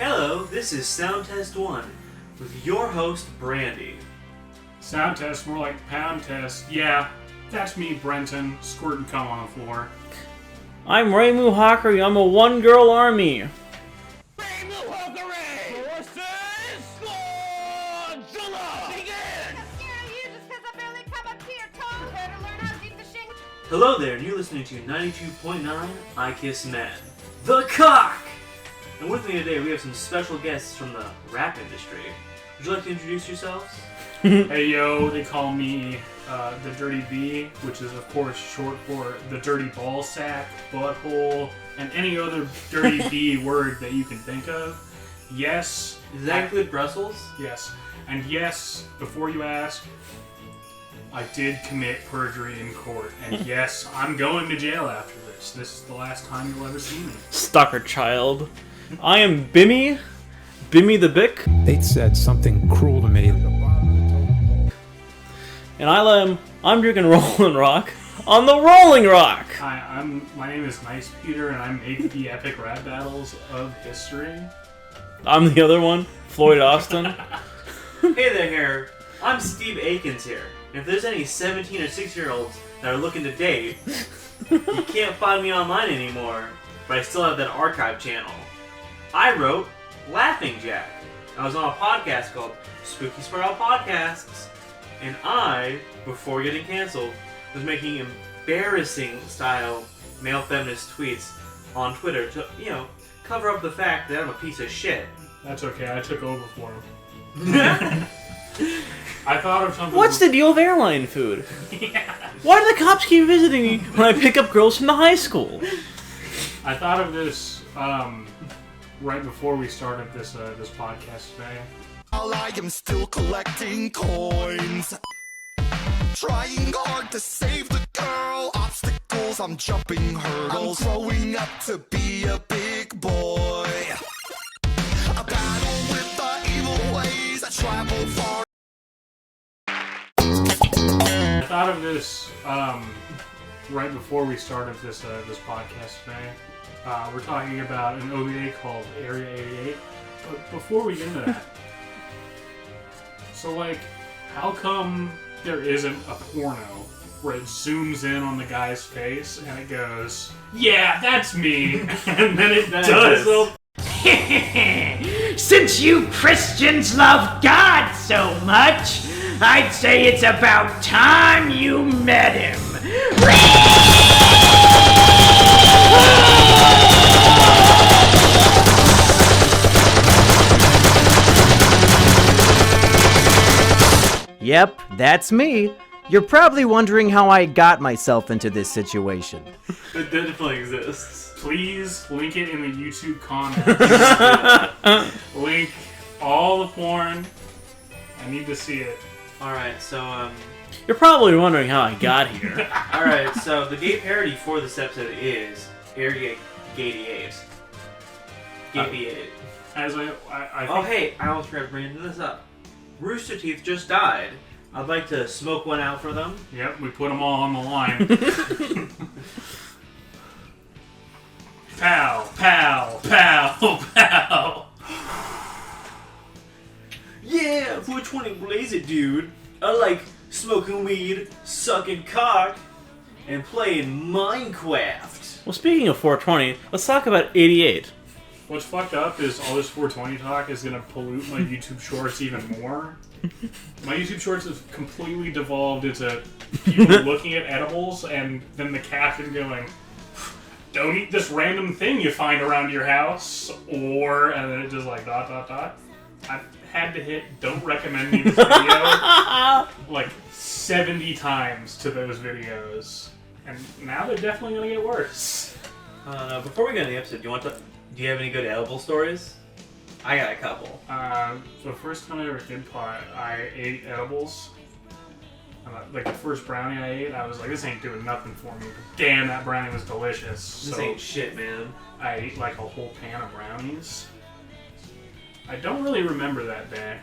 Hello, this is Sound Test 1 with your host, Brandy. Sound test, more like pound test. Yeah, that's me, Brenton, squirting cum on the floor. I'm Ray Muhakari. I'm a one-girl army. Ray Muhakari! Forces, Godzilla! Begin! Hello there, and you're listening to 92.9 I Kiss Men. The Cock! And with me today, we have some special guests from the rap industry. Would you like to introduce yourselves? Hey yo, they call me the Dirty B, which is of course short for the dirty ball sack, butthole, and any other dirty B word that you can think of. Yes. Does that include Brussels? Yes. And yes, before you ask, I did commit perjury in court. And yes, I'm going to jail after this. This is the last time you'll ever see me. Stalker child. I am Bimmy the Bick. They said something cruel to me. And I'm drinking Rolling Rock on the Rolling Rock. Hi, my name is Nice Peter, and I make the epic rap battles of history. I'm the other one, Floyd Austin. Hey there, I'm Steve Akins here. And if there's any 17 or 16-year-olds that are looking to date, you can't find me online anymore, but I still have that archive channel. I wrote Laughing Jack. I was on a podcast called Spooky Sprout Podcasts, and I, before getting canceled, was making embarrassing style male feminist tweets on Twitter to, cover up the fact that I'm a piece of shit. That's okay, I took over for him. I thought of something. What's the deal with airline food? Yeah. Why do the cops keep visiting me when I pick up girls from the high school? I thought of this right before we started this podcast today. While I am still collecting coins, trying hard to save the girl. Obstacles, I'm jumping hurdles. I'm growing up to be a big boy. A battle with the evil ways. I travel far. I thought of this right before we started this podcast today. We're talking about an OVA called Area 88. But before we get into that, so how come there isn't a porno where it zooms in on the guy's face and it goes, "Yeah, that's me," and then it does. Since you Christians love God so much, I'd say it's about time you met him. Yep, that's me. You're probably wondering how I got myself into this situation. It definitely exists. Please link it in the YouTube comments. Link all the porn. I need to see it. Alright, so, You're probably wondering how I got here. Alright, so the gay parody for this episode is Area 88. Gay As I think, Oh, hey, I almost forgot to bring this up. Rooster Teeth just died. I'd like to smoke one out for them. Yep, we put them all on the line. Pow, pow, pow, pow. Yeah, 420 blaze it, dude. I like smoking weed, sucking cock, and playing Minecraft. Well, speaking of 420, let's talk about 88. What's fucked up is all this 420 talk is going to pollute my YouTube Shorts even more. My YouTube Shorts have completely devolved into people looking at edibles and then the caption going, "Don't eat this random thing you find around your house," or, and then it just dot, dot, dot. I've had to hit "don't recommend me this video" 70 times to those videos. And now they're definitely going to get worse. Before we get into the episode, do you have any good edible stories? I got a couple. The first time I ever did pot, I ate edibles. The first brownie I ate, I was like, this ain't doing nothing for me. But damn, that brownie was delicious. This ain't shit, man. I ate a whole pan of brownies. I don't really remember that day.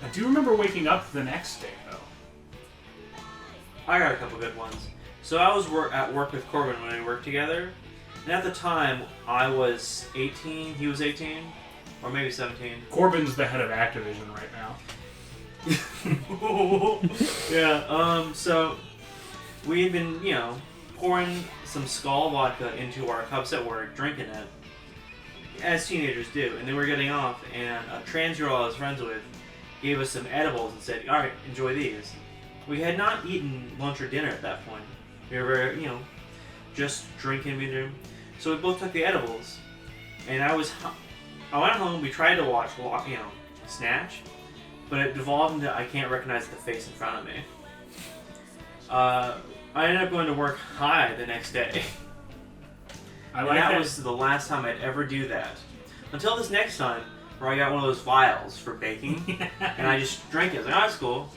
I do remember waking up the next day, though. I got a couple good ones. So I was at work with Corbin when we worked together, And at the time, I was 18, he was 18, or maybe 17. Corbin's the head of Activision right now. Yeah, so we had been, pouring some Skull vodka into our cups at work, drinking it, as teenagers do. And then we were getting off, and a trans girl I was friends with gave us some edibles and said, alright, enjoy these. We had not eaten lunch or dinner at that point. We were very, just drinking, so we both took the edibles. And I went home, we tried to watch, Snatch, but it devolved into I can't recognize the face in front of me. I ended up going to work high the next day. That was the last time I'd ever do that. Until this next time, where I got one of those vials for baking, and I just drank it. I was like, oh, that's cool.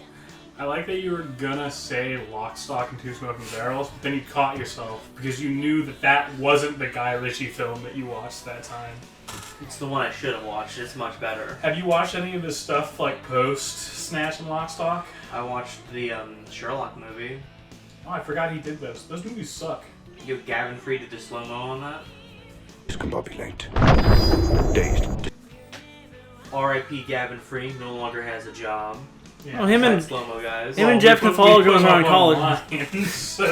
I like that you were gonna say Lock, Stock, and Two Smoking Barrels, but then you caught yourself because you knew that wasn't the Guy Ritchie film that you watched that time. It's the one I should have watched. It's much better. Have you watched any of his stuff like post Snatch and Lock, Stock? I watched the Sherlock movie. Oh, I forgot he did those. Those movies suck. You have Gavin Free did the slow-mo on that. Discombobulate. Dazed. R.I.P. Gavin Free no longer has a job. Yeah. Well, him and slow-mo guys. Jeff can follow goes around college. Online, so.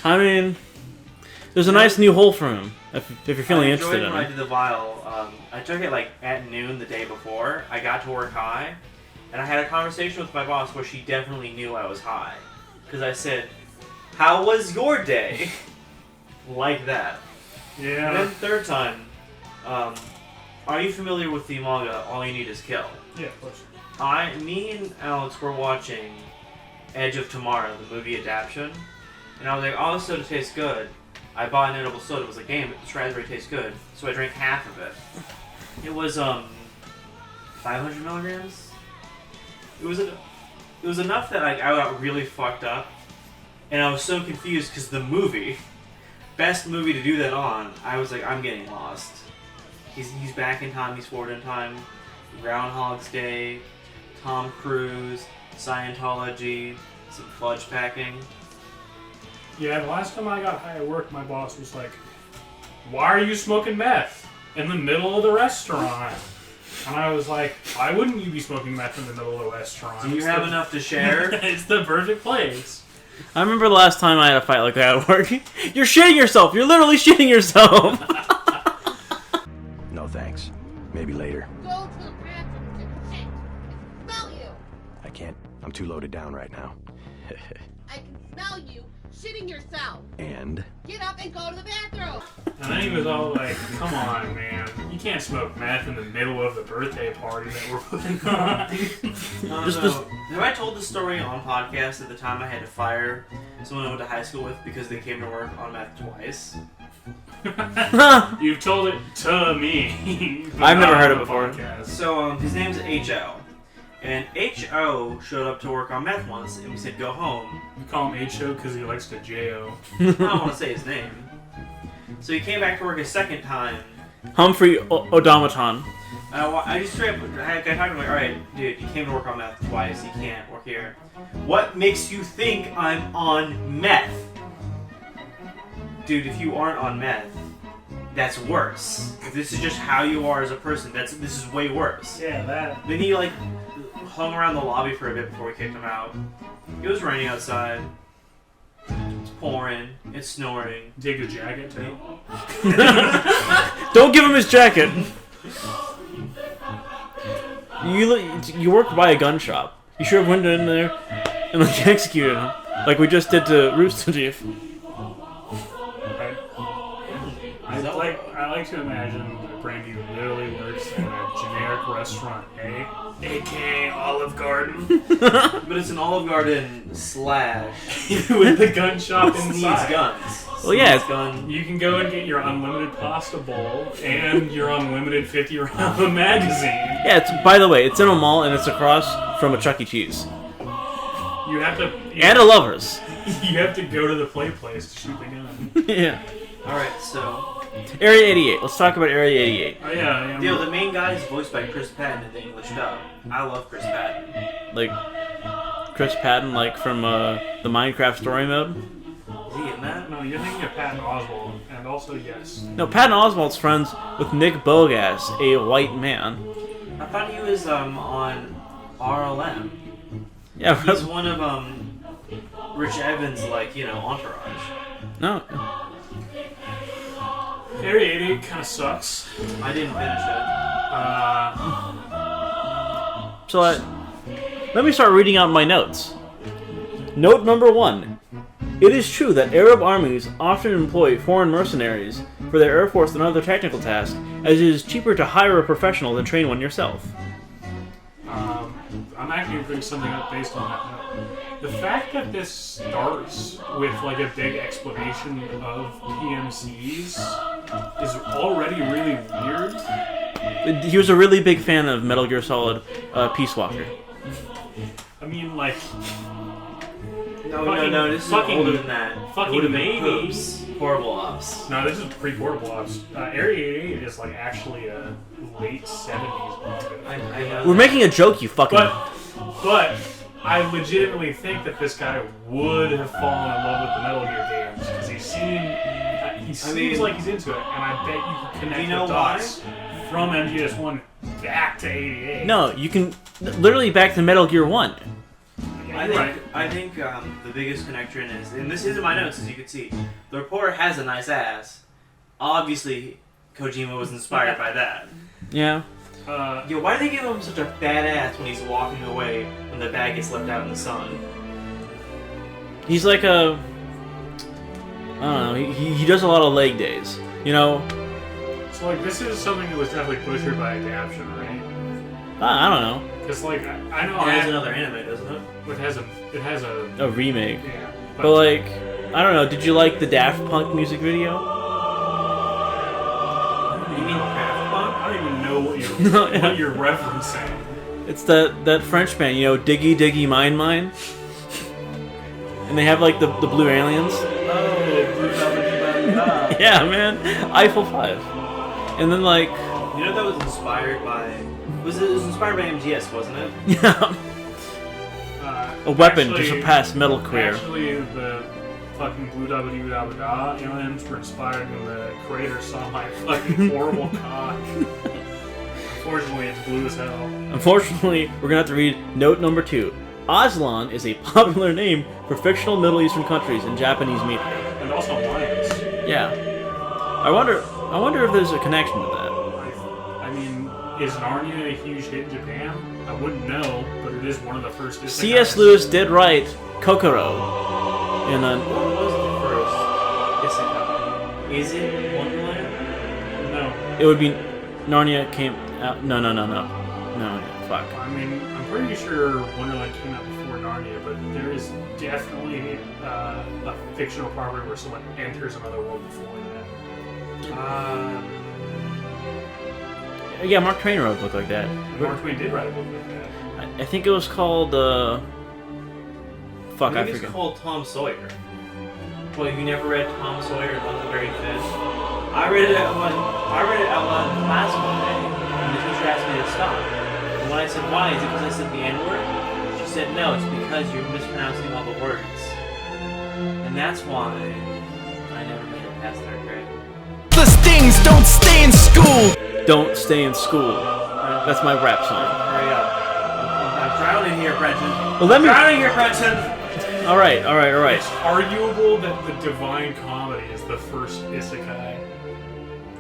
I mean, there's a nice new hole for him if you're feeling interested in when I it. did the vial. I took it at noon the day before. I got to work high, and I had a conversation with my boss where she definitely knew I was high, because I said, "How was your day?" Like that. Yeah. And then third time, are you familiar with the manga All You Need Is Kill? Yeah, of course. Me and Alex were watching Edge of Tomorrow, the movie adaptation, and I was like, oh, this soda tastes good. I bought an edible soda. It was like, damn, this raspberry tastes good. So I drank half of it. It was 500 milligrams. It was enough that I got really fucked up, and I was so confused because the movie, best movie to do that on, I was like, I'm getting lost. He's back in time. He's forward in time. Groundhog's Day, Tom Cruise, Scientology, some fudge packing. Yeah, the last time I got high at work, my boss was like, "Why are you smoking meth in the middle of the restaurant?" And I was like, "Why wouldn't you be smoking meth in the middle of the restaurant? Do you have enough to share?" It's the perfect place. I remember the last time I had a fight like that at work. You're shitting yourself. You're literally shitting yourself. No thanks. Maybe later. Go to the bathroom and shit. I can smell you. I can't. I'm too loaded down right now. I can smell you shitting yourself. And? Get up and go to the bathroom. And then he was all like, "Come on, man. You can't smoke meth in the middle of the birthday party that we're putting on." Have I told the story on podcast at the time I had to fire someone I went to high school with because they came to work on meth twice? You've told it to me. I've never heard it on the before. podcast. So his name's H.O. And H.O. showed up to work on meth once, and we said, go home. You call him H.O. because he likes to J.O. I don't want to say his name. So he came back to work a second time. Humphrey Odomaton. I just straight up, I talked to him like, alright, dude, you came to work on meth twice, you can't work here. What makes you think I'm on meth? Dude, if you aren't on meth, that's worse. If this is just how you are as a person, this is way worse. Yeah, that. Then he hung around the lobby for a bit before we kicked him out. It was raining outside. It's pouring. It's snoring. Take your jacket too. Don't give him his jacket. You work by a gun shop. You should have went in there and executed him, like we just did to Rooster Teeth. I like to imagine that Brandy literally works in a generic restaurant A, aka Olive Garden, But it's an Olive Garden slash with the gun shop Sneeze inside. guns. Well, yeah, Sneeze gun. You can go and get your unlimited pasta bowl and your unlimited 50-round magazine. Yeah, by the way, it's in a mall and it's across from a Chuck E. Cheese. You have to And a Lover's. You have to go to the play place to shoot the gun. Yeah. Alright, so Area 88. Let's talk about Area 88. Oh yeah. the main guy is voiced by Chris Patton in the English dub. I love Chris Patton. Like Chris Patton, like from the Minecraft story mode. Is he in that? No, No, you're thinking of Patton Oswalt, and also yes. No, Patton Oswalt's friends with Nick Bogas, a white man. I thought he was on RLM. Yeah, He's one of Rich Evans' entourage. No. Area 88 kind of sucks. I didn't finish it. So let me start reading out my notes. Note number 1. It is true that Arab armies often employ foreign mercenaries for their air force and other technical tasks, as it is cheaper to hire a professional than train one yourself. I'm actually going to bring something up based on that note. The fact that this starts with like a big explanation of PMCs is already really weird. He was a really big fan of Metal Gear Solid Peace Walker. I mean, like... No, this is older than that. Fucking maybe. Hoops. Horrible Ops. No, this is pre-Portable Ops. Area 88 is like actually a late 70s manga. I know We're making a joke, you fucking... But I legitimately think that this guy would have fallen in love with the Metal Gear games because he seems like he's into it, and I bet you can connect the dots from MGS1 back to 88. No, you can literally back to Metal Gear 1. I think the biggest connection is, and this isn't my notes as you can see, the reporter has a nice ass. Obviously, Kojima was inspired by that. Yeah. Why do they give him such a bad ass when he's walking away when the bag gets left out in the sun? He's like a... I don't know, he does a lot of leg days, you know? So like this is something that was definitely butchered by adaptation, right? I don't know. Because like I know it has another anime, doesn't it? It has a remake. Yeah. But like, I don't know, did you like the Daft Punk music video? You mean Daft Punk? I don't even know what you're referencing. It's that French band, you know, Diggy Diggy Mine Mine? And they have like the blue aliens. Yeah, man. Eiffel 5. And then like... You know that was inspired by... It was inspired by MGS, wasn't it? Yeah. A weapon to surpass Metal Queer. Actually, the fucking Blue Dabba Dabba Da aliens were inspired when the creator saw my fucking horrible cock. Unfortunately, it's blue as hell. Unfortunately, we're gonna have to read note number 2. Aslan is a popular name for fictional Middle Eastern countries in Japanese media. And also lions. Yeah. I wonder if there's a connection to that. I mean, is Narnia a huge hit in Japan? I wouldn't know, but it is one of the first. C.S. Lewis did write Kokoro. In a... What was the first isekai? Is it Wonderland? No. It would be Narnia came out. No. Fuck. I mean, I'm pretty sure Wonderland came out before Narnia, but there is definitely a fictional property where someone enters another world before that. Yeah, Mark Twain wrote a book like that. Mark Twain did write a book like that. I think it was called, Fuck, I forget. It's called Tom Sawyer. Well, you never read Tom Sawyer and Huckleberry Finn? I read it out loud in class one day, and the teacher asked me to stop. And when I said, why? Is it because I said the N-word? She said, no, it's because you're mispronouncing all the words. And that's why I never made it past third grade. The stings don't stay in school! Don't stay in school. That's my rap song. Hurry up. I'm drowning here, Brenton. Well, let me... Drowning here, Brenton! Alright. It's arguable that the Divine Comedy is the first isekai.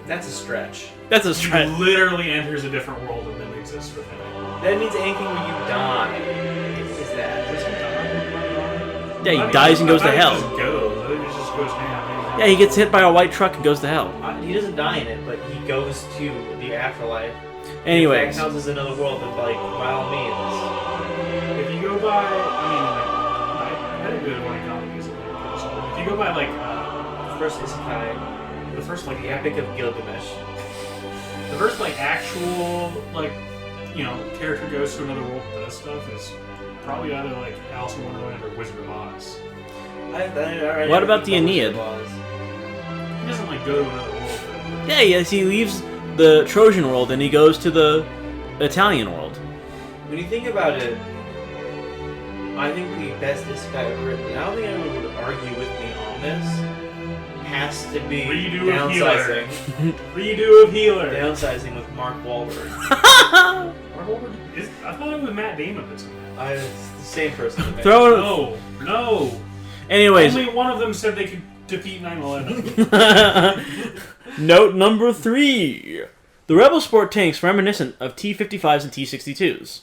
That's a stretch. That's a He stretch. literally enters a different world and then exists within it. That means anything where you die is that. Yeah, he dies and goes to hell. It just goes ham. Yeah, he gets hit by a white truck and goes to hell. He doesn't die in it, but he goes to the afterlife. Anyways. That counts as another world, and by all means. If you go by, I had a good one comedies. If you go by like First isekai, the first like the Epic of Gilgamesh. the first like actual like character goes to another world and does stuff is probably either like Alice in Wonderland or Wizard of Oz. What about the Aeneid? He doesn't like go to another world. Yeah, yes, he leaves the Trojan world and he goes to the Italian world. When you think about it, I think the best isekai ever written, I don't think anyone would argue with me on this, has to be Redo of downsizing. Redo of Healer. Downsizing with Mark Wahlberg. Mark Wahlberg? I thought it was Matt Damon that's in that. It's the same person. that made Throw it. it. No. Anyways, Only one of them said they could defeat 9/11. note number 3. The Rebel sport tanks reminiscent of T-55s and T-62s.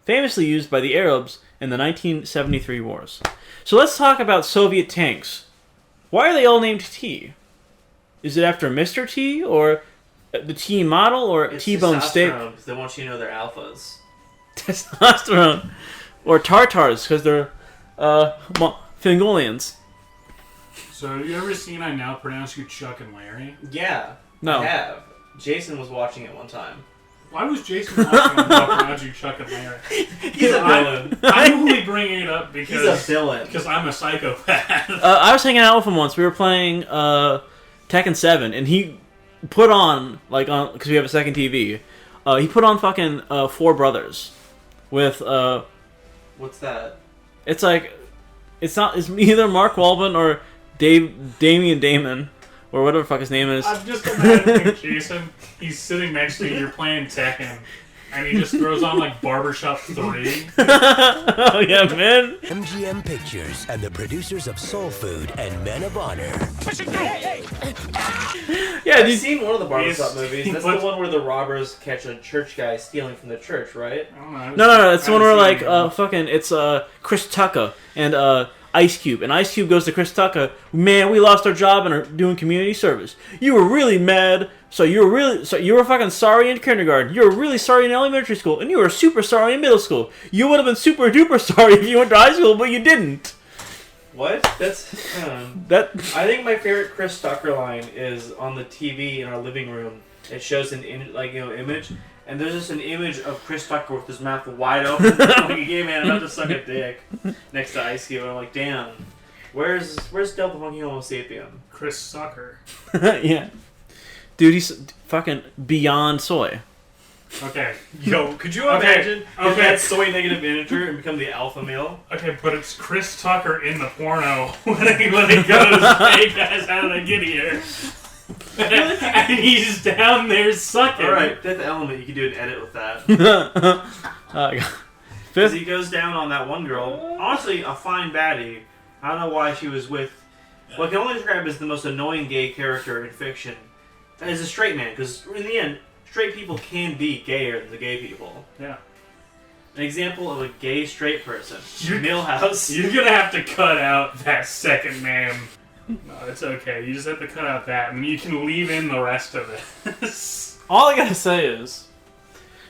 Famously used by the Arabs in the 1973 wars. So let's talk about Soviet tanks. Why are they all named T? Is it after Mr. T, or the T model, or It's T-bone steak? because they want you to know they're alphas. Testosterone. Or Tartars, because they're Mongolians. So, have you ever seen I Now Pronounce You Chuck and Larry? Yeah. No. I have. Jason was watching it one time. Why was Jason watching I Now Pronounce You Chuck and Larry? He's a villain. I'm only bringing it up He's because... a villain. Because I'm a psychopath. I was hanging out with him once. We were playing Tekken 7, and he put on, because we have a second TV, he put on fucking Four Brothers with, What's that? it's like, it's either Mark Wahlberg or Damian Damon, or whatever the fuck his name is. I'm just imagining Jason, he's sitting next to you, you're playing Tekken, and he just throws on, Barbershop 3. Oh yeah, man. MGM Pictures and the producers of Soul Food and Men of Honor. Yeah, I've seen one of the Barbershop Yes. movies. That's the one where the robbers catch a church guy stealing from the church, right? I don't know. No, it's the one where fucking. it's Chris Tucker and Ice Cube, and Ice Cube goes to Chris Tucker. Man, we lost our job and are doing community service. You were really mad, so you were fucking sorry in kindergarten. You were really sorry in elementary school, and you were super sorry in middle school. You would have been super duper sorry if you went to high school, but you didn't. What? That's I think my favorite Chris Tucker line is on the TV in our living room. It shows an image, and there's just an image of Chris Tucker with his mouth wide open, like a gay man about to suck a dick, next to Ice Cube. And I'm like, damn, where's Delta Funky Homo Sapien? Chris Tucker. Yeah, dude, he's fucking beyond soy. Okay. Yo, could you Imagine imagine? if that soy negative integer and become the alpha male. Okay, but it's Chris Tucker in the porno when he goes, hey guys, how did I get here? And he's down there sucking. Alright, Fifth Element, you can do an edit with that. Because he goes down on that one girl. Honestly, a fine baddie. I don't know why she was with... What I can only describe as the most annoying gay character in fiction. As a straight man, because in the end, straight people can be gayer than the gay people. Yeah. An example of a gay straight person. Milhouse. You're gonna have to cut out that second name. No, it's okay. You just have to cut out that, and you can leave in the rest of it. All I gotta say is,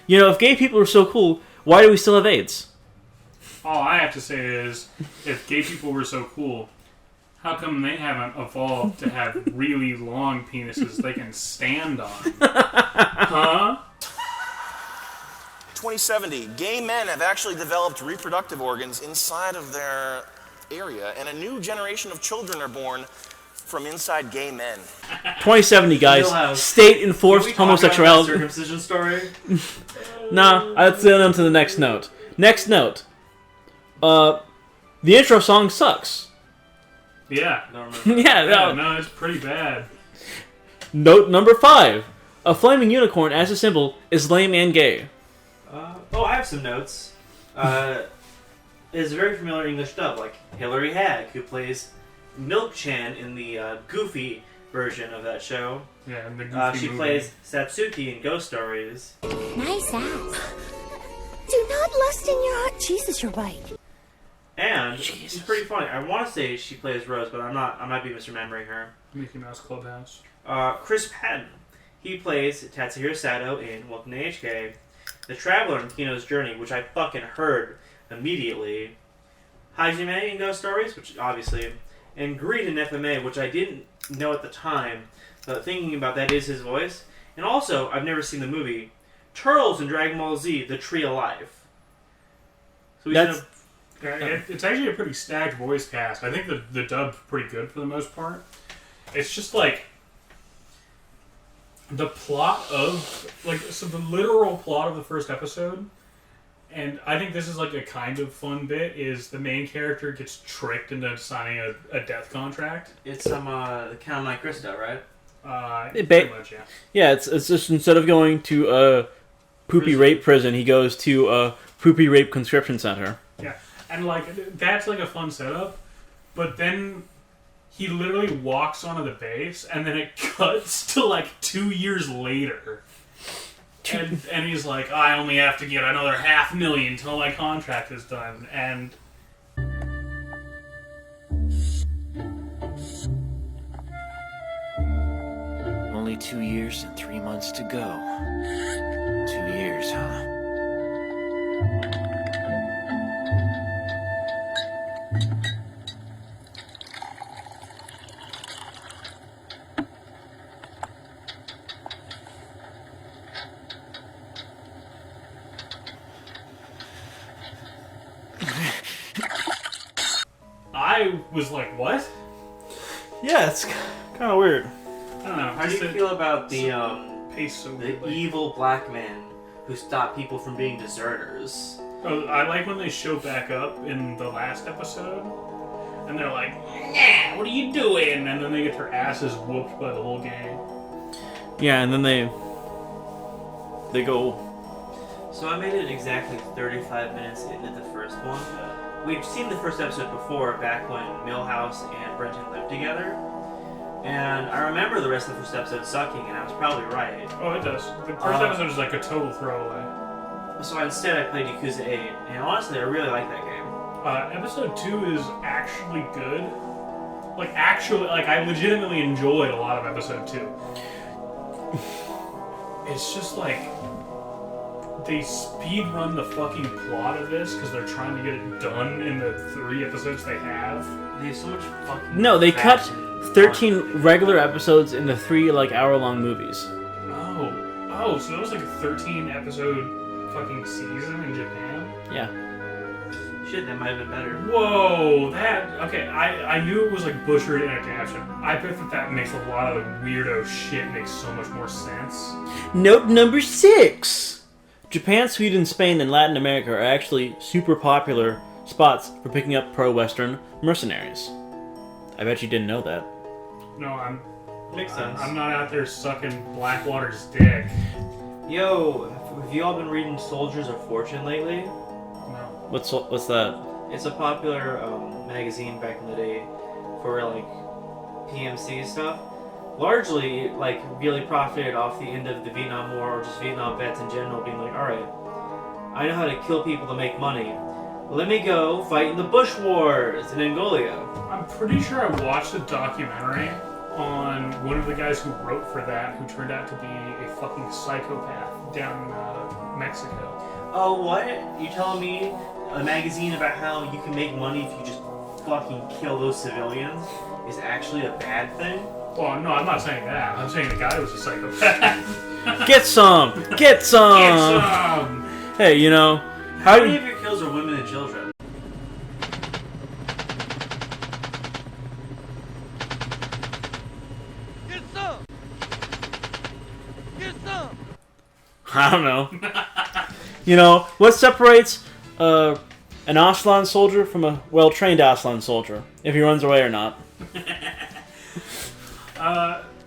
if gay people are so cool, why do we still have AIDS? All I have to say is, if gay people were so cool, how come they haven't evolved to have really long penises they can stand on? Huh? 2070, gay men have actually developed reproductive organs inside of their area, and a new generation of children are born from inside gay men. 2070, guys. State enforced homosexuality. Circumcision story? Nah, let's get on to the next note. Next note. The intro song sucks. Yeah. Yeah, no, it's pretty bad. Note number 5. A flaming unicorn as a symbol is lame and gay. I have some notes. Is a very familiar English dub, like Hilary Hagg, who plays Milk Chan in the Goofy version of that show. Yeah, in the Goofy she movie. plays Satsuki in Ghost Stories. Nice ass. Do not lust in your heart. Jesus, you're right. And she's pretty funny. I want to say she plays Rose, but I might be misremembering her. Mickey Mouse Clubhouse. Chris Patton. He plays Tatsuhiro Sato in Welcome to HK. The Traveler in Kino's Journey, which I fucking heard immediately. Hajime in Ghost Stories, which obviously, and Greed in FMA, which I didn't know at the time, but thinking about that is his voice. And also, I've never seen the movie, Turtles in Dragon Ball Z, The Tree of Life. So it's actually a pretty stacked voice cast. I think the dub's pretty good for the most part. It's just the plot of, the literal plot of the first episode And I think this is like a kind of fun bit, is the main character gets tricked into signing a death contract. It's the Count of Monte Cristo, right? Pretty much, yeah. Yeah, it's just instead of going to a poopy rape prison, he goes to a poopy rape conscription center. Yeah, and like that's like a fun setup, but then he literally walks onto the base, and then it cuts to like 2 years later. And he's like, I only have to get another $500,000 till my contract is done. And only 2 years and 3 months to go. 2 years, huh? I was like, what? Yeah, it's kind of weird. I don't know. How do you feel about the evil black man who stopped people from being deserters? Oh, I like when they show back up in the last episode, and they're like, "Nah, what are you doing?" And then they get their asses whooped by the whole gang. Yeah, and then they go. So I made it exactly 35 minutes into the first one. We've seen the first episode before, back when Milhouse and Brenton lived together. And I remember the rest of the first episode sucking, and I was probably right. Oh, it does. The first episode is like a total throwaway. So instead I played Yakuza 8, and honestly I really like that game. Episode 2 is actually good. I legitimately enjoyed a lot of episode 2. It's just like, they speed run the fucking plot of this because they're trying to get it done in the 3 episodes they have. They have so much fucking... No, they cut 13 regular episodes into 3 hour-long movies. Oh, so that was like a 13 episode fucking season in Japan? Yeah. Shit, that might have been better. Whoa, okay, I knew it was like butchered in a caption. I bet that makes a lot of weirdo shit makes so much more sense. Note number 6! Japan, Sweden, Spain, and Latin America are actually super popular spots for picking up pro-Western mercenaries. I bet you didn't know that. No, Makes sense. I'm not out there sucking Blackwater's dick. Yo, have you all been reading Soldiers of Fortune lately? No. What's that? It's a popular magazine back in the day for PMC stuff. Largely, really profited off the end of the Vietnam War, or just Vietnam vets in general, being like, alright, I know how to kill people to make money. Let me go fight in the Bush Wars in Angola. I'm pretty sure I watched a documentary on one of the guys who wrote for that, who turned out to be a fucking psychopath down in Mexico. Oh, what? You telling me a magazine about how you can make money if you just fucking kill those civilians is actually a bad thing? Well, no, I'm not saying that. I'm saying the guy was a psychopath. Get some! Get some! Get some! Hey, how many of your kills are women and children? Get some! Get some! I don't know. What separates an Aslan soldier from a well-trained Aslan soldier? If he runs away or not.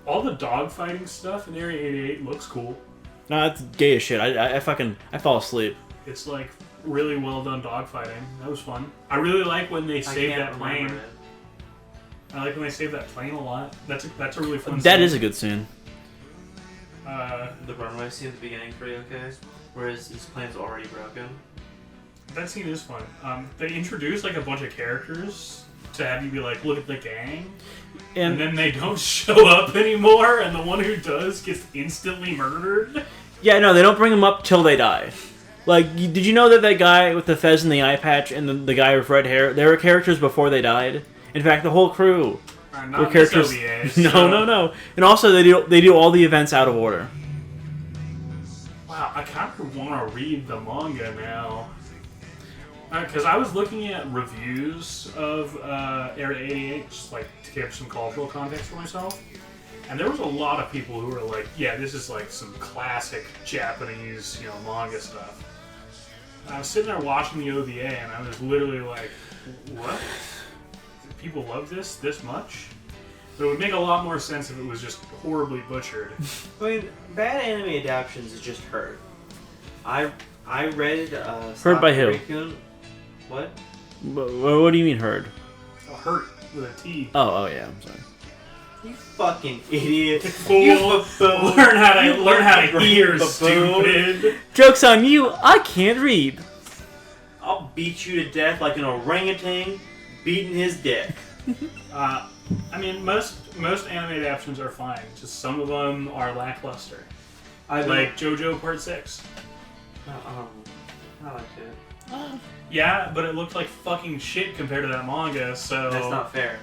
All the dogfighting stuff in Area 88 looks cool. No, that's gay as shit. I fall asleep. It's really well done dogfighting. That was fun. I really like when they save that plane. I like when they save that plane a lot. That's a really fun scene. That is a good scene. The runway scene at the beginning pretty okay, whereas his plane's already broken. That scene is fun. They introduce a bunch of characters to have you be like, look at the gang, and then they don't show up anymore, and the one who does gets instantly murdered. Yeah, no, they don't bring them up till they die. Did you know that guy with the fez and the eye patch and the guy with red hair, they were characters before they died? In fact, the whole crew were characters. No. And also, they do all the events out of order. Wow, I kind of want to read the manga now. Because I was looking at reviews of Area 88, just to give some cultural context for myself. And there was a lot of people who were like, yeah, this is some classic Japanese, manga stuff. I was sitting there watching the OVA, and I was literally like, what? People love this much? But it would make a lot more sense if it was just horribly butchered. I mean, bad anime adaptations is just hurt. I read Heard by who? What? What do you mean heard? Hurt with a T. Oh yeah, I'm sorry. You fucking idiot! Fool. You buffoon! Learn how to hear, buffoon. stupid. Joke's on you! I can't read. I'll beat you to death like an orangutan beating his dick. I mean, most anime adaptations are fine. Just some of them are lackluster. Like JoJo Part 6. I liked it. Yeah, but it looked like fucking shit compared to that manga, so... That's not fair.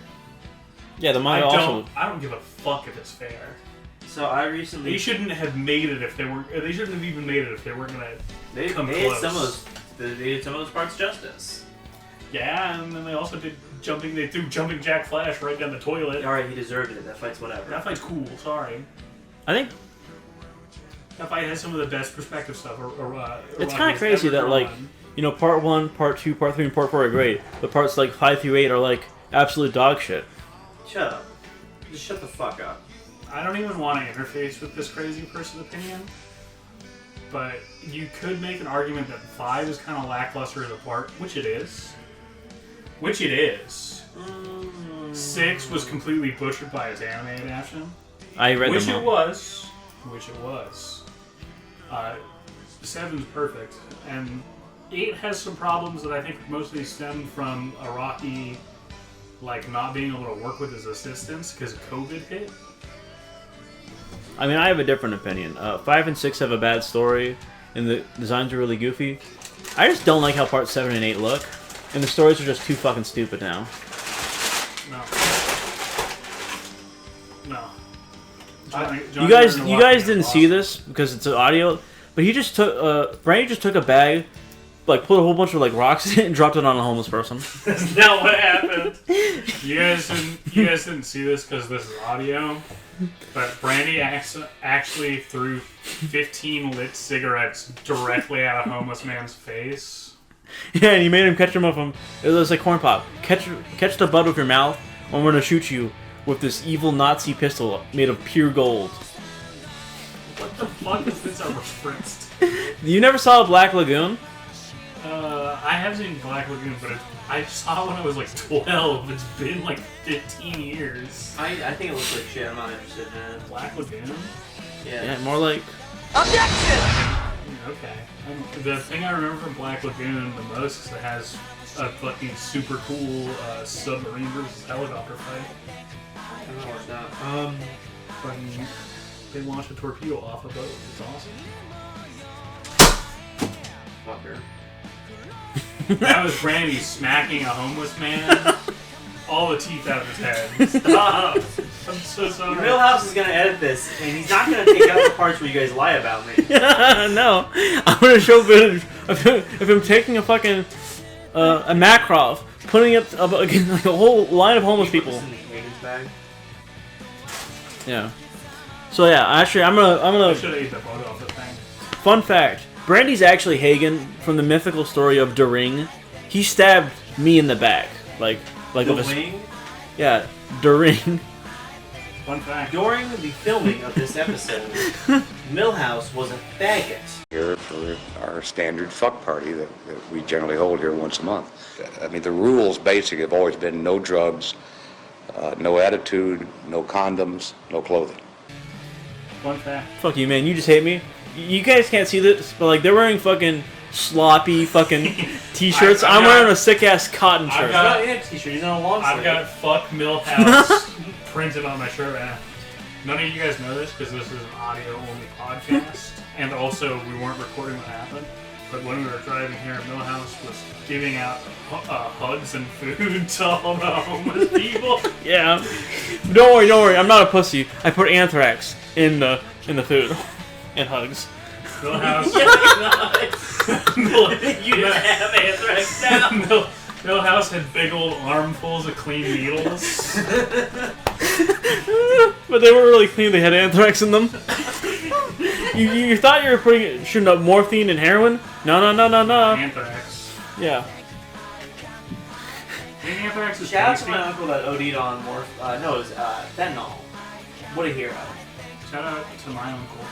Yeah, the manga also... I don't give a fuck if it's fair. So I recently... They shouldn't have made it if they weren't... They shouldn't have even made it if they weren't gonna come they close. They did some of those parts justice. Yeah, and then they also did they threw Jumping Jack Flash right down the toilet. Alright, he deserved it. That fight's whatever. That fight's cool, sorry. I think... That fight has some of the best perspective stuff. It's kind of crazy that, like, you know, Part 1, Part 2, Part 3, and Part 4 are great, but Parts, like, 5 through 8 are, like, absolute dog shit. Shut up. Just shut the fuck up. I don't even want to interface with this crazy person's opinion, but you could make an argument that 5 is kind of lackluster as a part, which it is. 6 was completely butchered by its anime adaptation. I read Which them it was. 7's perfect, and 8 has some problems that I think mostly stem from Araki, like, not being able to work with his assistants because COVID hit. I mean, I have a different opinion. 5 and 6 have a bad story, and the designs are really goofy. I just don't like how Part 7 and 8 look, and the stories are just too fucking stupid now. No. You guys didn't see this because it's an audio, but he just took Brandy just took a bag, like put a whole bunch of like rocks in it and dropped it on a homeless person. That's not what happened. You guys didn't see this because this is audio, but Brandy actually threw 15 lit cigarettes directly at a homeless man's face. Yeah, and he made him catch them off him. It was like corn pop. Catch the butt with your mouth, or I'm gonna shoot you with this evil Nazi pistol made of pure gold. What the fuck is this a reference? You never saw Black Lagoon? I have seen Black Lagoon, but I saw it when I was like 12. It's been like 15 years. I think it looks like shit. I'm not interested in it. Black Lagoon? Yeah, more like... Objection! Okay. The thing I remember from Black Lagoon the most is it has a fucking super cool submarine versus helicopter fight. I don't know what's that. Fucking, they launch a torpedo off a boat. It's awesome. Fucker. That was Brandy smacking a homeless man. All the teeth out of his head. Stop! I'm so sorry. Millhouse is gonna edit this, and he's not gonna take out the parts where you guys lie about me. No, I'm gonna show footage of him taking a fucking a Makarov, putting it up against like a whole line of homeless people. Yeah. So yeah, actually, I'm gonna. I should have ate the bug off the thing. Fun fact: Brandy's actually Hagen from the mythical story of the Ring. He stabbed me in the back, like The with Ring? Yeah, the Ring. Fun fact. During the filming of this episode, Millhouse was a faggot. Here for our standard fuck party that we generally hold here once a month. I mean, the rules basically have always been no drugs, no attitude, no condoms, no clothing. Fun fact. Fuck you, man. You just hate me. You guys can't see this, but like they're wearing fucking sloppy fucking t-shirts. I'm wearing a sick ass cotton shirt. I've got a t-shirt. He's on a long sleeve. I've got fuck Millhouse printed on my shirt right now. None of you guys know this because this is an audio-only podcast, and also we weren't recording what happened. But when we were driving here, Millhouse was giving out hugs and food to all the homeless people. Yeah. Don't worry. I'm not a pussy. I put anthrax in the food and hugs. Millhouse. You didn't have anthrax now. Millhouse had big old armfuls of clean needles. But they weren't really clean. They had anthrax in them. You thought you were shooting up morphine and heroin? No. Anthrax. Yeah. I think Anthrax is Shout out to tasty. my uncle that OD'd on fentanyl. What a hero. Shout out to my uncle.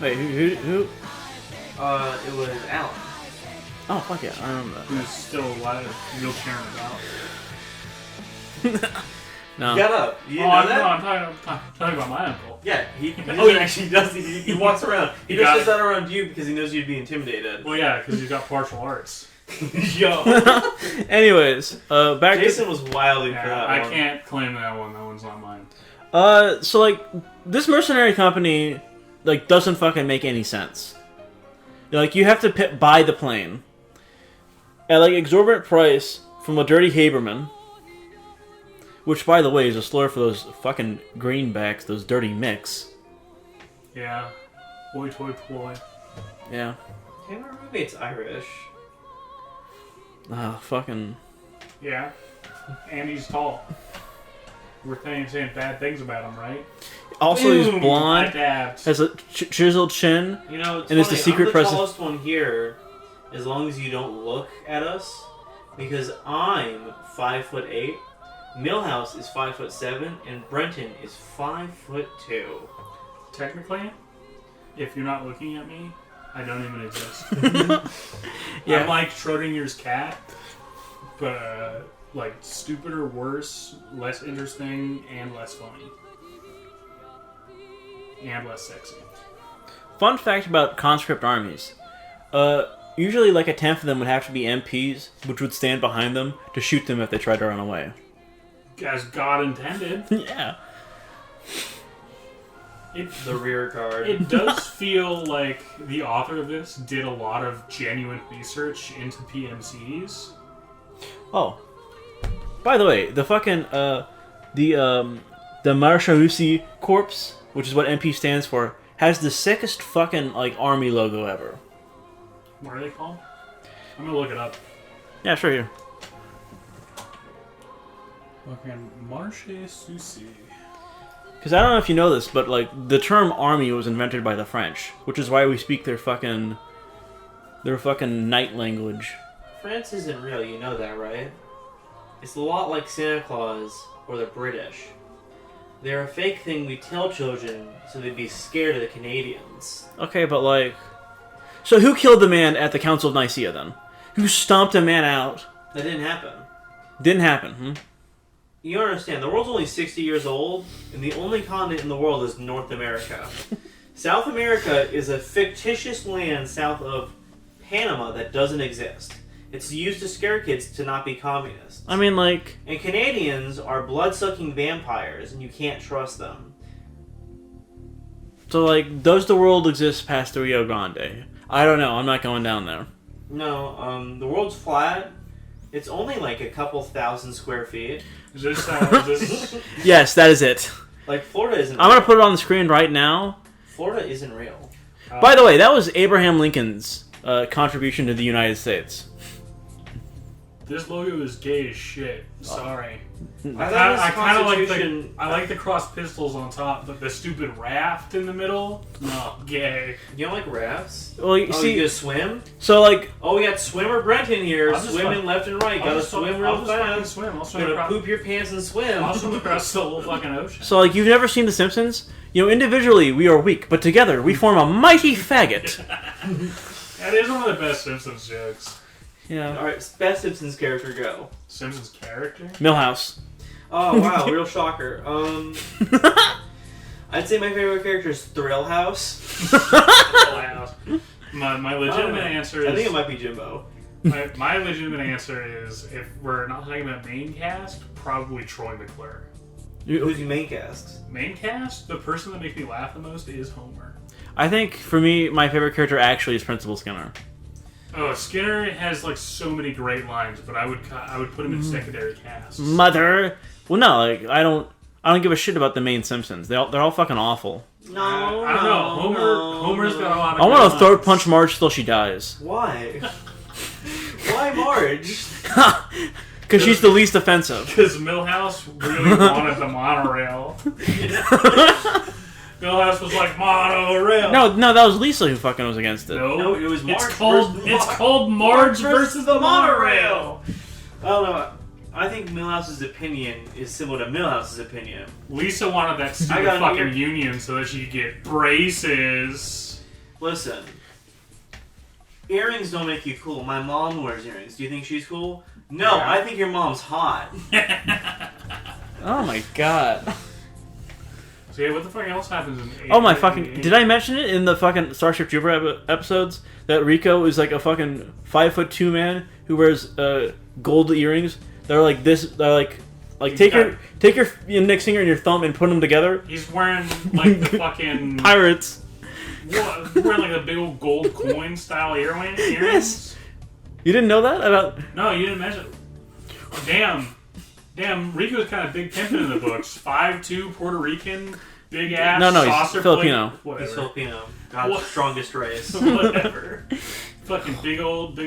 Wait, who? It was Alan. Oh, fuck yeah, I remember that. Who's still alive, wheelchairing about. No. You got up. You didn't Oh, know that? no, I'm talking about my uncle. Yeah, he actually does. He walks around. He just does that around you because he knows you'd be intimidated. Well, yeah, because he's got martial arts. Yo. Anyways, back Jason to... was wilding for that I one. can't claim that one. That one's not mine. So, like, this mercenary company, like, doesn't fucking make any sense. Like, you have to buy the plane at, like, exorbitant price from a dirty Haberman. Which, by the way, is a slur for those fucking greenbacks, those dirty micks. Yeah. Boy, toy, ploy. Yeah. Hey, my roommate's Irish. Fucking... Yeah. And he's tall. We're saying bad things about him, right? Also, he's blonde, Adapt. has a chiseled chin, You know, it's and is funny, the secret I'm the president. tallest one here, as long as you don't look at us, because I'm 5'8". Millhouse is 5'7", and Brenton is 5'2". Technically, if you're not looking at me, I don't even exist. Yeah. I'm like Schrodinger's cat, but like stupider, worse, less interesting, and less funny. And less sexy. Fun fact about conscript armies. Usually like a tenth of them would have to be MPs, which would stand behind them to shoot them if they tried to run away. As God intended. Yeah. The rear guard. It does feel like the author of this did a lot of genuine research into PMCs. Oh. By the way, the fucking, the Marshallusi Corps, which is what MP stands for, has the sickest fucking, like, army logo ever. What are they called? I'm gonna look it up. Yeah, sure, here. Fucking Marche Souci. Because I don't know if you know this, but, like, the term army was invented by the French, which is why we speak their fucking night language. France isn't real, you know that, right? It's a lot like Santa Claus or the British. They're a fake thing we tell children so they'd be scared of the Canadians. Okay, but, like... So who killed the man at the Council of Nicaea, then? Who stomped a man out? That didn't happen. Didn't happen, You don't understand, the world's only 60 years old, and the only continent in the world is North America. South America is a fictitious land south of Panama that doesn't exist. It's used to scare kids to not be communists. I mean, like... And Canadians are blood-sucking vampires, and you can't trust them. So, like, does the world exist past the Rio Grande? I don't know, I'm not going down there. No, the world's flat. It's only like a couple thousand square feet. Is this Yes, that is it. Like, Florida isn't I'm real. gonna put it on the screen right now. Florida isn't real. By the way, that was Abraham Lincoln's contribution to the United States. This logo is gay as shit. Sorry. I kind of like the crossed pistols on top, but the stupid raft in the middle, no, gay. You don't like rafts? Well, you see, you gonna swim? So, like... Oh, we got swimmer Brenton here, I'll just swimming fuck- left and right. I'll Gotta just swim fuck- real I'll just fucking fast. swim. I'll swim Gonna across- poop your pants and swim. I'll swim across the whole fucking ocean. So, like, you've never seen The Simpsons? You know, individually, we are weak, but together, we form a mighty faggot. That is one of the best Simpsons jokes. Yeah. Alright, best Simpsons character, go. Simpsons character? Millhouse. Oh, wow, real shocker. I'd say my favorite character is Thrill House. My legitimate answer is... I think it might be Jimbo. My legitimate answer is, if we're not talking about main cast, probably Troy McClure. Who's your main cast? Main cast? The person that makes me laugh the most is Homer. I think, for me, my favorite character actually is Principal Skinner. Oh, Skinner has like so many great lines, but I would put him in secondary casts. Mother! Well, no, like, I don't give a shit about the main Simpsons. They're all fucking awful. No, I don't know. Homer's got a lot of I want to good throat lines. punch Marge till she dies. Why? Why Marge? Because she's the least offensive. Because Millhouse really wanted the monorail. Millhouse was like, monorail. No, that was Lisa who fucking was against it. No, it was Marge. It's called Marge versus the monorail. I don't know. I think Millhouse's opinion is similar to Millhouse's opinion. Lisa wanted that stupid fucking union so that she could get braces. Listen. Earrings don't make you cool. My mom wears earrings. Do you think she's cool? No, Yeah. I think your mom's hot. Oh my god. So yeah, what the fuck else happens in Oh my fucking... Did I mention it in the fucking Starship Trooper episodes? That Rico is like a fucking 5'2" man who wears gold earrings. They're like this... They're like take your index finger and your thumb and put them together. He's wearing like the fucking... Pirates. What? Wearing like a big old gold coin style earrings? Yes. You didn't know that about? No, you didn't mention. Oh, damn. Rico's kind of big pimping in the books. 5'2", Puerto Rican, big ass. No, he's saucer Filipino. Plate. He's Filipino. God's strongest race. Whatever. Fucking big old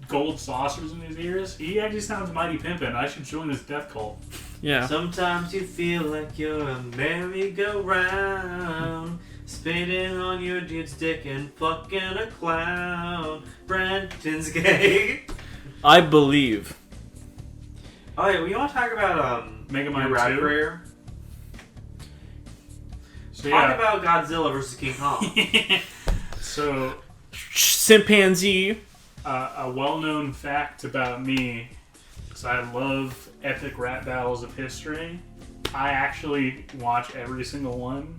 gold saucers in his ears. He actually sounds mighty pimpin'. I should join his death cult. Yeah. Sometimes you feel like you're a merry-go-round, spinning on your dude's dick and fucking a clown. Brenton's gay. I believe. Oh yeah, you want to talk about Megamind your rap 2? career? So, Talk about Godzilla versus King Kong. So, chimpanzee. A well-known fact about me, because I love epic rap battles of history. I actually watch every single one.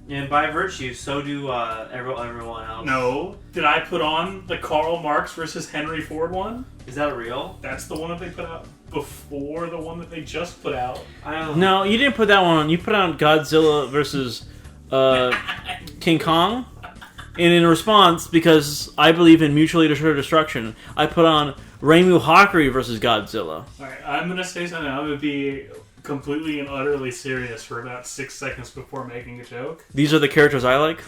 And by virtue, so do everyone else. No. Did I put on the Karl Marx versus Henry Ford one? Is that real? That's the one that they put out before the one that they just put out. I don't No, you didn't put that one on. You put on Godzilla versus King Kong. And in response, because I believe in mutually assured destruction, I put on Reimu Hakury versus Godzilla. Alright, I'm going to say something. I'm going to be completely and utterly serious for about 6 seconds before making a joke. These are the characters I like.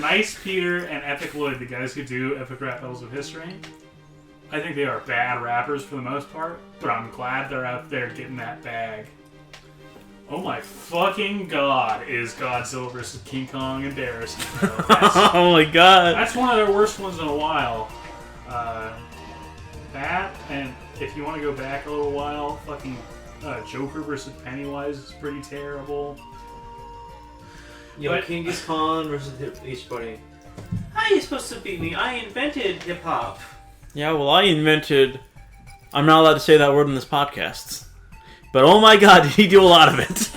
Nice Peter and Epic Lloyd, the guys who do epic rap battles of history, I think they are bad rappers for the most part, but I'm glad they're out there getting that bag. Oh my fucking god, is Godzilla vs. King Kong embarrassing? Oh my god. That's one of their worst ones in a while. That, and if you want to go back a little while, fucking Joker vs. Pennywise is pretty terrible. Yo, Genghis Khan versus Beach Bunny. How are you supposed to beat me? I invented hip-hop. Yeah, well, I invented... I'm not allowed to say that word in this podcast. But oh my god, did he do a lot of it.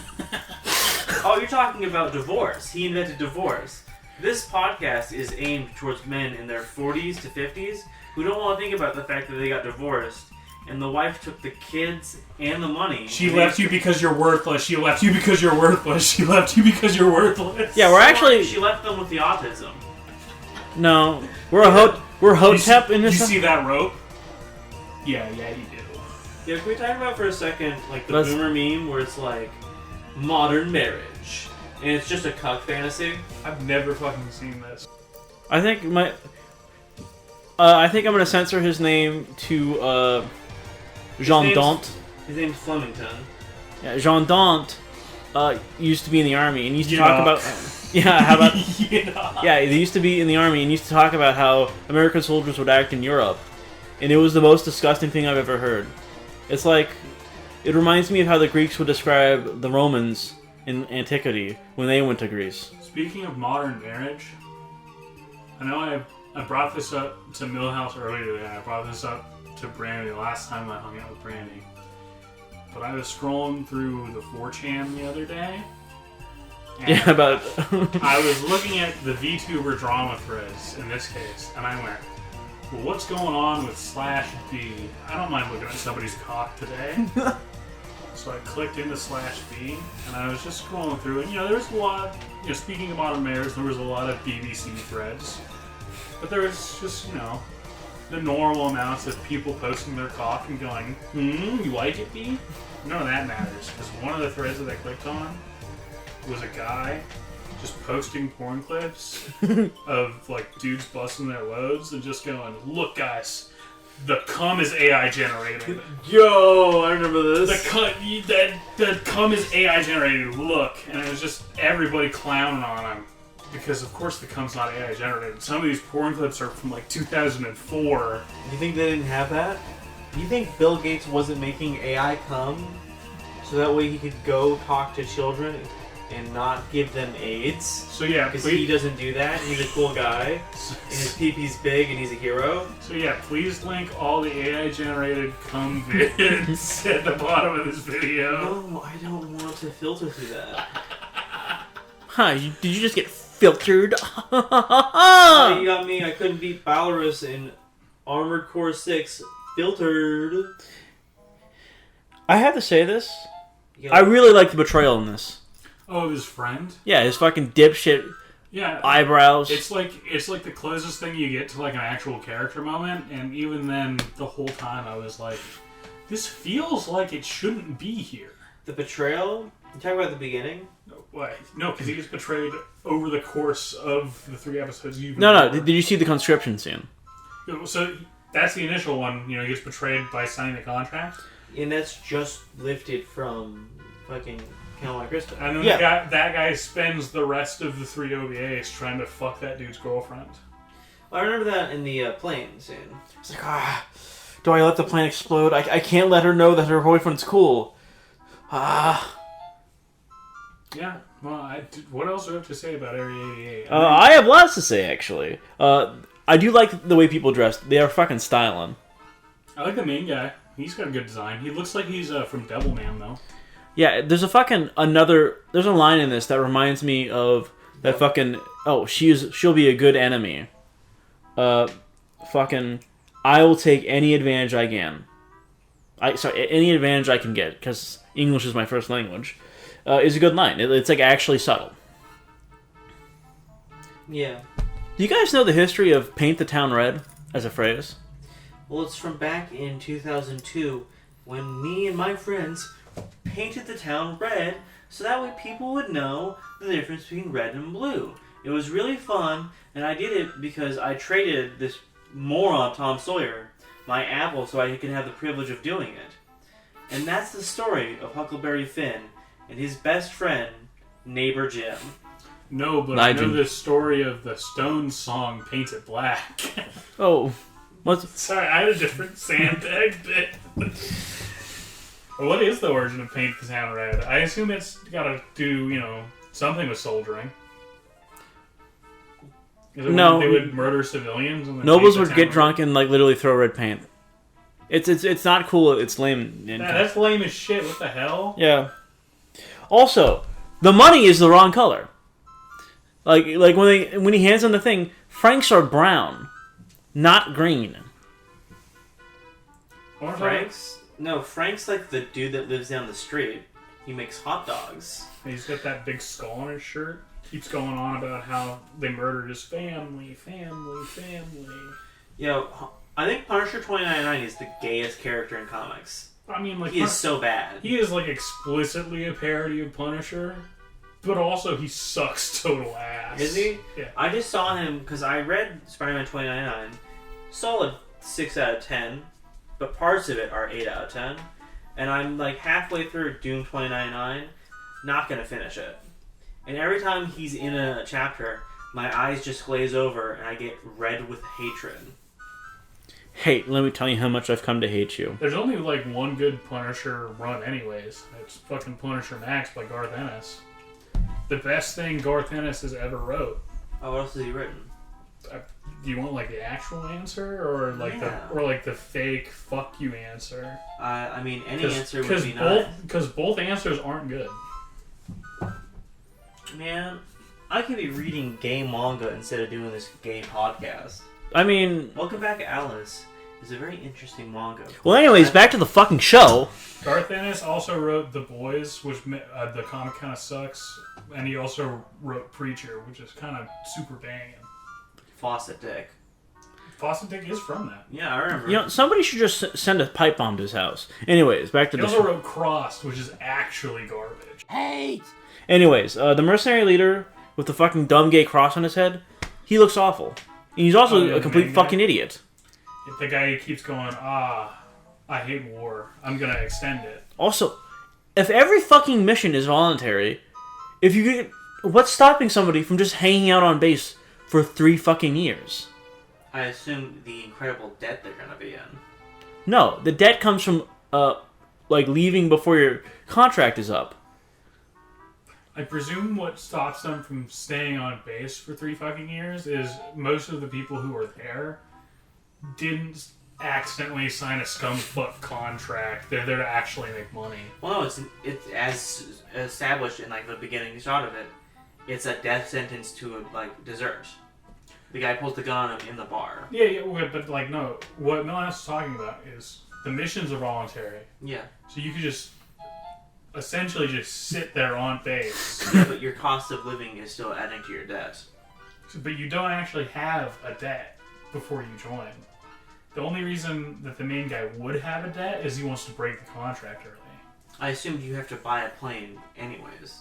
Oh, you're talking about divorce. He invented divorce. This podcast is aimed towards men in their 40s to 50s who don't want to think about the fact that they got divorced and the wife took the kids and the money. She left you because you're worthless. She left you because you're worthless. She left you because you're worthless. Yeah, we're actually... She left them with the autism. No. We're Hotep in this... You see that rope? Yeah, you do. Yeah, can we talk about for a second, like, the boomer meme where it's like, modern marriage, and it's just a cuck fantasy? I've never fucking seen this. I think I think I'm gonna censor his name to Jean Dant. His name's Flemington. Yeah, Jean Dant used to be in the army and used to talk about how about yeah, he used to be in the army and used to talk about how American soldiers would act in Europe, and it was the most disgusting thing I've ever heard. It's like, it reminds me of how the Greeks would describe the Romans in antiquity when they went to Greece. Speaking of modern marriage, I know I brought this up to Millhouse earlier today. I brought this up to Brandy the last time I hung out with Brandy. But I was scrolling through the 4chan the other day. Yeah, about... I was looking at the VTuber drama threads in this case, and I went, well, what's going on with /B? I don't mind looking at somebody's cock today. So I clicked into /B, and I was just scrolling through, and there was a lot. Speaking of Modern Mayors, there was a lot of BBC threads, but there was just the normal amounts of people posting their cock and going, you like it, B? None of that matters, because one of the threads that I clicked on was a guy just posting porn clips of dudes busting their loads and just going, look guys, the cum is AI generated. Yo, I remember this. The cum is AI generated, look. And it was just everybody clowning on him. Because of course the cum's not AI generated. Some of these porn clips are from 2004. You think they didn't have that? You think Bill Gates wasn't making AI cum so that way he could go talk to children and not give them AIDS? So yeah, because he doesn't do that. He's a cool guy, and his pee-pee's big, and he's a hero. So yeah, please link all the AI generated cum vids at the bottom of this video. No, I don't want to filter through that. Did you just get filtered? You got me. I couldn't beat Belarus in Armored Core 6. Filtered. I have to say this. I really like the betrayal in this. Oh, his friend? Yeah, his fucking dipshit eyebrows. It's like the closest thing you get to an actual character moment, and even then, the whole time I was like, this feels like it shouldn't be here. The betrayal? You talking about the beginning? No, because he gets betrayed over the course of the 3 episodes you've No. Did you see the conscription scene? So that's the initial one. He gets betrayed by signing the contract. And that's just lifted from fucking Count Crystal. And then that guy spends the rest of the 3 OVAs trying to fuck that dude's girlfriend. I remember that in the plane scene. It's like, do I let the plane explode? I can't let her know that her boyfriend's cool. Yeah, well, what else do I have to say about Area 88? I have lots to say, actually. I do like the way people dress. They are fucking styling. I like the main guy. He's got a good design. He looks like he's from Devilman, though. Yeah, there's there's a line in this that reminds me of that fucking, she'll be a good enemy. Fucking, I will take any advantage I can. Any advantage I can get, because English is my first language, is a good line. It's actually subtle. Yeah. Do you guys know the history of paint the town red as a phrase? Well, it's from back in 2002 when me and my friends painted the town red so that way people would know the difference between red and blue. It was really fun, and I did it because I traded this moron Tom Sawyer my apple so I could have the privilege of doing it. And that's the story of Huckleberry Finn and his best friend, Neighbor Jim. No, but I know the story of the Stones song Paint It Black. Oh. Sorry, I had a different sandbag bit. What is the origin of Paint the Town Red? I assume it's got to do, something with soldiering. No. They would murder civilians? And nobles would get drunk and literally throw red paint. It's not cool. It's lame. That's lame as shit. What the hell? Yeah. Also, the money is the wrong color. Like when he hands on the thing, Franks are brown, not green. Franks? No, Frank's like the dude that lives down the street. He makes hot dogs. He's got that big skull on his shirt. Keeps going on about how they murdered his family. Yo, I think Punisher 2099 is the gayest character in comics. I mean, he is so bad. He is explicitly a parody of Punisher, but also he sucks total ass. Is he? Yeah. I just saw him because I read Spider-Man 2099. Solid 6 out of 10, but parts of it are 8 out of 10. And I'm halfway through Doom 2099, not gonna finish it. And every time he's in a chapter, my eyes just glaze over and I get red with hatred. Hey, let me tell you how much I've come to hate you. There's only one good Punisher run anyways. It's fucking Punisher Max by Garth Ennis. The best thing Garth Ennis has ever wrote. Oh, what else has he written? Do you want the actual answer or the fake fuck you answer? I mean, any answer would be nice. Because both answers aren't good. Man, I could be reading gay manga instead of doing this gay podcast. I mean... Welcome back, Alice. It's a very interesting manga. Well, anyways, back to the fucking show. Garth Ennis also wrote The Boys, which the comic kind of sucks, and he also wrote Preacher, which is kind of super banging. Fawcett Dick. Fawcett Dick is from that. Yeah, I remember. You know, somebody should just send a pipe bomb to his house. Anyways, back to He the also show. wrote Crossed, which is actually garbage. Hate! Anyways, the mercenary leader with the fucking dumb gay cross on his head, he looks awful. And he's also a complete fucking idiot. The guy who keeps going, I hate war. I'm gonna extend it. Also, if every fucking mission is voluntary, if you get, what's stopping somebody from just hanging out on base for 3 fucking years? I assume the incredible debt they're gonna be in. No, the debt comes from like leaving before your contract is up. I presume what stops them from staying on base for 3 fucking years is most of the people who are there didn't accidentally sign a scumfuck contract. They're there to actually make money. Well, no, it's as established in like the beginning shot of it. It's a death sentence to like desert. The guy pulls the gun on him in the bar. Yeah, but like no, what no one else is talking about is the missions are voluntary. Yeah. So you could just essentially just sit there on base. Yeah, but your cost of living is still adding to your debt. But you don't actually have a debt before you join. The only reason that the main guy would have a debt is he wants to break the contract early. I assumed you have to buy a plane anyways.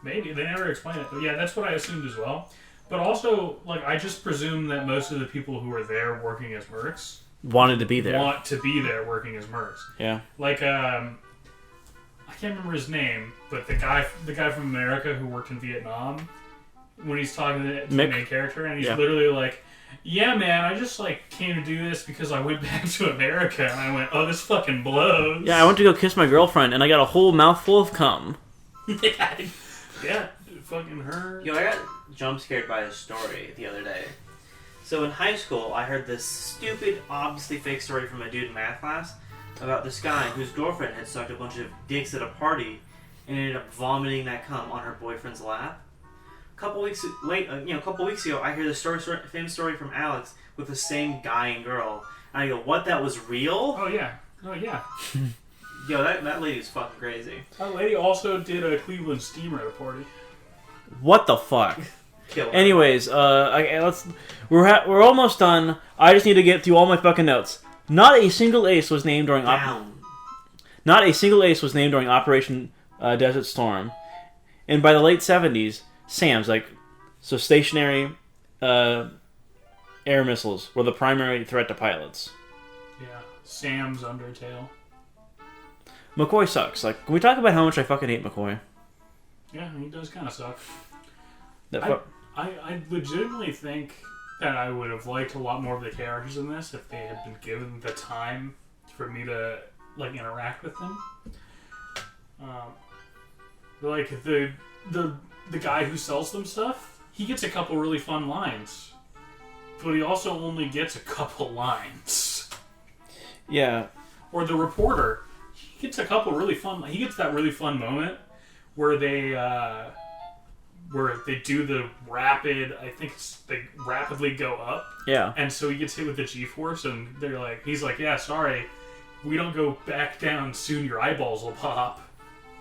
Maybe. They never explain it. But yeah, that's what I assumed as well. But also, like, I just presume that most of the people who are there working as mercs Wanted to be there. want to be there working as mercs. Yeah. Like, I can't remember his name, but the guy from America who worked in Vietnam, when he's talking to the main character, and he's literally like, yeah, man, I just, like, came to do this because I went back to America, and I went, oh, this fucking blows. Yeah, I went to go kiss my girlfriend, and I got a whole mouthful of cum. Yeah, fucking her. Yo, I got jump scared by a story the other day. So in high school, I heard this stupid, obviously fake story from a dude in math class about this guy whose girlfriend had sucked a bunch of dicks at a party and ended up vomiting that cum on her boyfriend's lap. A couple weeks ago, I hear the famous story from Alex with the same guy and girl, and I go, "What? That was real?" Oh yeah. Yo, that lady's fucking crazy. That lady also did a Cleveland steamer at a party. What the fuck? Kill her. Anyways, we're almost done. I just need to get through all my fucking notes. Not a single ace was named during Operation Desert Storm, and by the late 70s, SAMs stationary air missiles were the primary threat to pilots. Yeah, Sam's Undertale. McCoy sucks. Like, can we talk about how much I fucking hate McCoy? Yeah, he does kind of suck. I I legitimately think that I would have liked a lot more of the characters in this if they had been given the time for me to like interact with them. Like the guy who sells them stuff, he gets a couple really fun lines, but he also only gets a couple lines. Yeah. Or the reporter, he gets a couple really fun. He gets that really fun moment where they do the rapid. I think they rapidly go up. Yeah. And so he gets hit with the G-force, and he's like, yeah, sorry, we don't go back down soon. Your eyeballs will pop.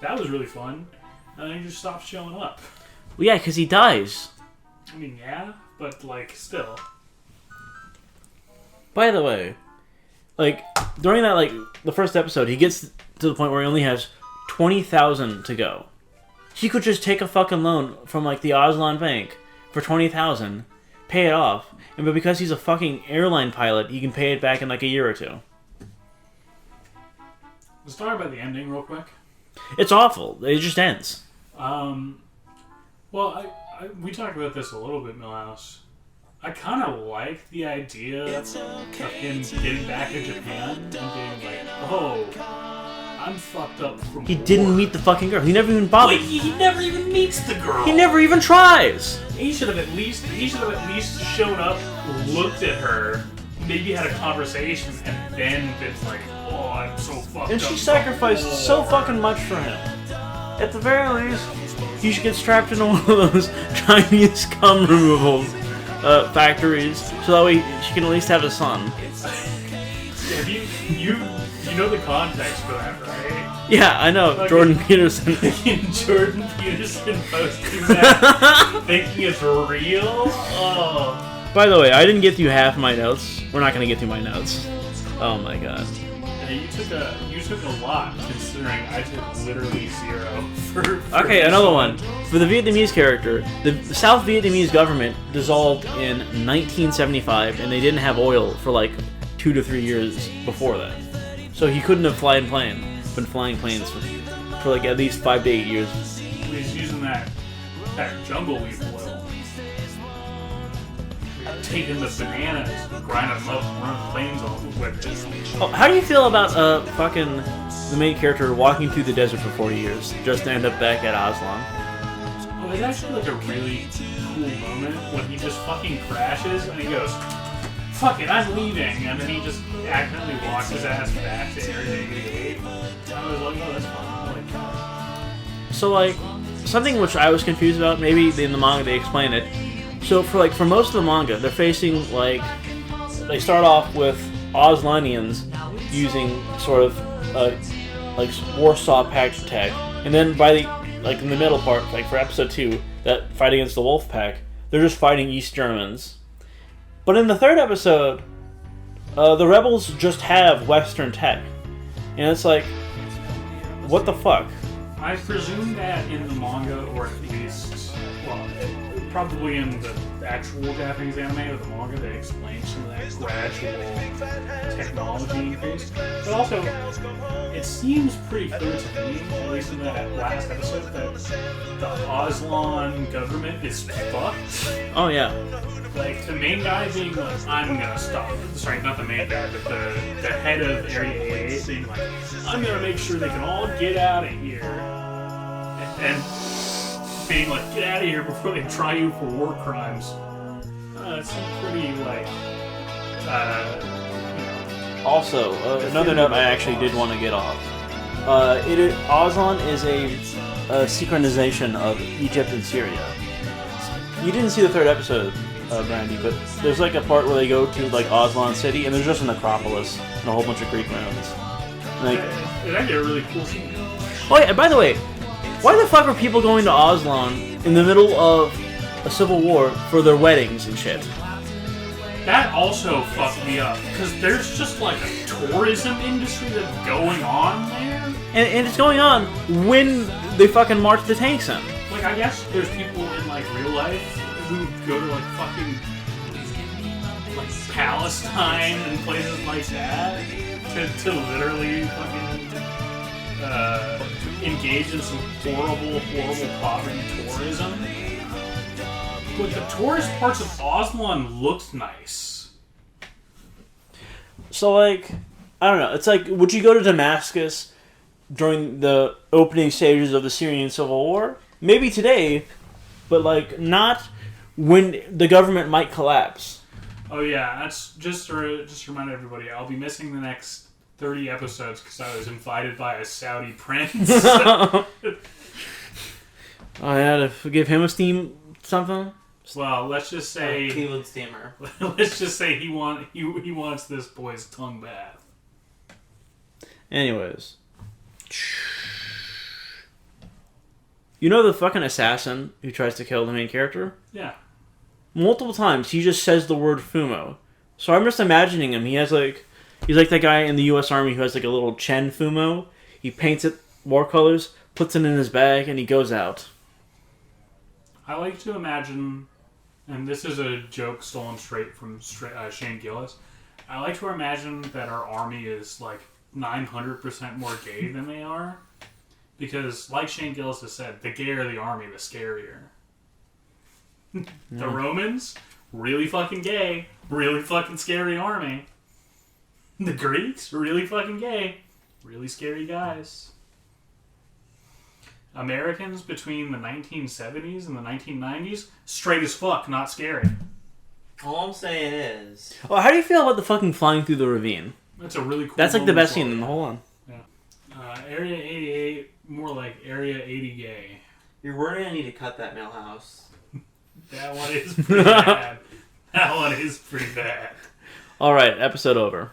That was really fun. And then he just stops showing up. Well, yeah, because he dies. I mean, yeah, but like still. By the way, like during that, like the first episode, he gets to the point where he only has 20,000 to go. He could just take a fucking loan from like the Aslan Bank for 20,000, pay it off, but because he's a fucking airline pilot, he can pay it back in like a year or two. Let's talk about the ending real quick. It's awful. It just ends. Well, we talked about this a little bit, Milhouse. I kind of like the idea of him getting back to Japan and being like, oh, I'm fucked up from He war. didn't meet the fucking girl. He never even bothered. Wait, he never even meets the girl. He never even tries. He should have at least shown up, looked at her, maybe had a conversation, and then been like, oh, I'm so fucked up. And she sacrificed so fucking much for him. At the very least, he should get strapped into one of those Chinese cum removal factories, so that way she can at least have a son. Have you know the context for that, right? Yeah, I know. Fucking Jordan Peterson. Jordan Peterson posting that, thinking it's real. Oh. By the way, I didn't get through half my notes. We're not gonna get through my notes. Oh my god. Yeah, you took a lot, considering I took literally 0 for Okay, another one. For the Vietnamese character, the South Vietnamese government dissolved in 1975, and they didn't have oil for like 2 to 3 years before that. So he couldn't have been flying planes for like at least 5 to 8 years. He's using that jungle leaf oil. Taking the bananas, grinding them up, and running planes off with it. Oh, how do you feel about fucking the main character walking through the desert for 40 years just to end up back at Aslan? Oh, it's actually like a really cool moment when he just fucking crashes and he goes, "Fuck it, I'm leaving," and then he just accidentally walks his ass back to Area 88. I was like, oh, that's fun. I like that. So like something which I was confused about, maybe in the manga they explain it. So for most of the manga, they're facing they start off with Oslanians using sort of like Warsaw Pact tech, and then by in the middle part, like for episode 2, that fight against the Wolf Pack, they're just fighting East Germans. But in the third episode, the rebels just have Western tech, and it's like, what the fuck? I presume that in the manga, or at least, well, probably in the actual Japanese anime or the manga, they explain some of that gradual technology increase. But also, it seems pretty clear to me, at least in that last episode, that the Aslan government is fucked. Oh yeah. Like, the main guy being like, I'm gonna stop. Sorry, not the main guy, but the head of Area 88 being like, I'm gonna make sure they can all get out of here. And being like, get out of here before they try you for war crimes. It's pretty, like, Also, another note I actually did want to get off. Aslan is a synchronization of Egypt and Syria. You didn't see the third episode, Brandy, but there's like a part where they go to like Aslan City, and there's just an Acropolis and a whole bunch of Greek ruins. Like, it's actually a really cool scene. Oh yeah, by the way, why the fuck are people going to Aslan in the middle of a civil war for their weddings and shit? That also fucked me up, because there's just like a tourism industry that's going on there. And it's going on when they fucking march the tanks in. Like, I guess there's people in like real life who go to like fucking like Palestine and places like that to literally fucking engage in some horrible poverty tourism. But the tourist parts of Aslan looked nice. So, like, I don't know. It's like, would you go to Damascus during the opening stages of the Syrian Civil War? Maybe today, but, like, not when the government might collapse. Oh, yeah. That's just to remind everybody, I'll be missing the next 30 episodes because I was invited by a Saudi prince. I had to give him a steam something. Well, let's just say Cleveland Steamer. Let's just say he wants this boy's tongue bath. Anyways, you know the fucking assassin who tries to kill the main character? Yeah. Multiple times he just says the word Fumo. So I'm just imagining him. He's like that guy in the U.S. Army who has like a little Chen Fumo. He paints it war colors, puts it in his bag, and he goes out. I like to imagine, and this is a joke stolen straight from Shane Gillis, I like to imagine that our army is like 900% more gay than they are. Because, like Shane Gillis has said, the gayer the army, the scarier. The Romans, really fucking gay, really fucking scary army. The Greeks, really fucking gay, really scary guys. Americans between the 1970s and the 1990s, straight as fuck, not scary. All I'm saying is... Well, how do you feel about the fucking flying through the ravine? That's a really cool That's like the best story. scene in the whole one. Yeah. Area 88, more like Area 80 gay. You're worried I need to cut that Mulhouse. That one is pretty bad. That one is pretty bad. Alright, episode over.